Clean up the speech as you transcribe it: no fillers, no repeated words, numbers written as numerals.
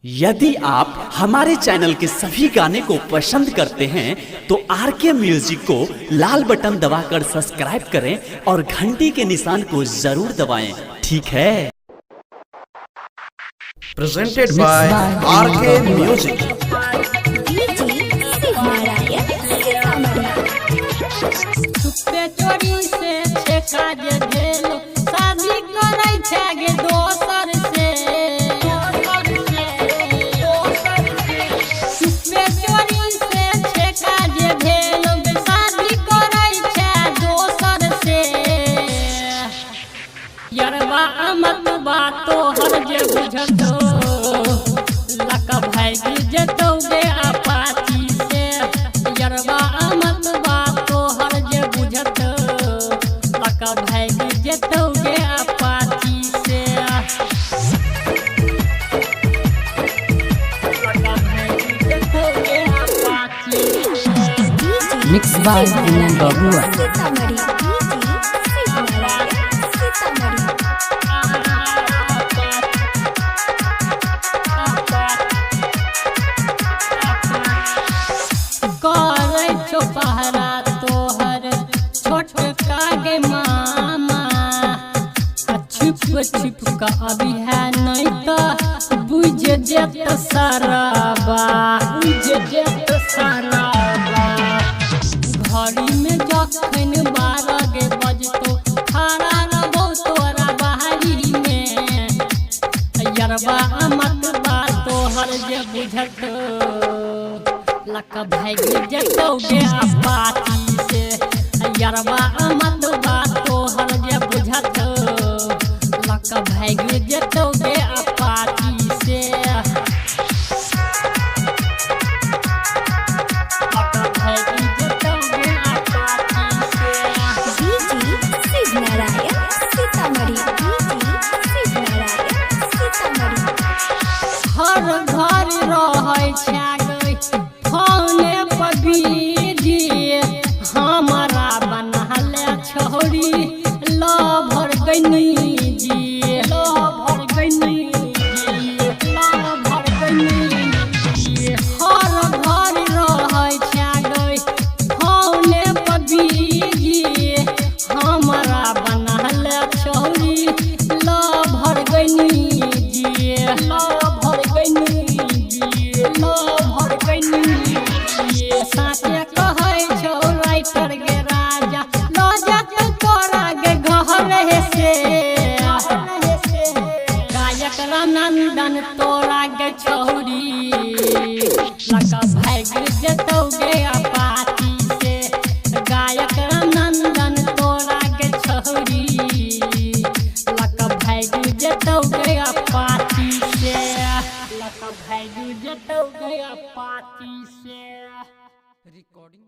यदि आप हमारे चैनल के सभी गाने को पसंद करते हैं तो आरके म्यूजिक को लाल बटन दबाकर सब्सक्राइब करें और घंटी के निशान को जरूर दबाएं, ठीक है। Presented by RK music. चोरी से छेका जे भेलो शादी करे छे दोसर से चोरी से छेका जे भेलो शादी करे छे दोसर से यरबा अमत बातो हर जे बुझतो लका भाई जतोगे अपाची से यरबा अमत बातो हर जे बुझतो लका भाई जतोगे अपाची से लका भाई जतोगे अपाची मिक्स बाय विनय बबुआ। पहरा तोहर छोट कागे मामा छुप छुप का अभी है नहीं तो बुझ जेत सराबा घड़ी में जखन 12 गे बजतो खड़ा रहो तोरा बाहरी में यरबा अमत बात तोहर जे बुझतो लका भाई जतोगे अपाची से यरबा अमत बातो हर जे बुझतो लका भाई जतोगे अपाची से लका भाई जतोगे अपाची से हर घर रहै छै फोने पर बीजी हमारा बनहले छोड़ी लभर गनी जी लभर गनी हर घर रहै छै फोने पर बीजी हमारा बनहले छोड़ी लभर गनी जी लभर गनी लभर गनी साथे कहै छौ राइटर गे राजा लो जत तोरा गे घर से गायक रामनंदन तोरा गे छौरी लका भाई जतोगे अपाची से गायक रामनंदन तोरा गे छौरी लका भाई जतोगे अपाची से लका भाई जतोगे अपाची से रिकॉर्डिंग।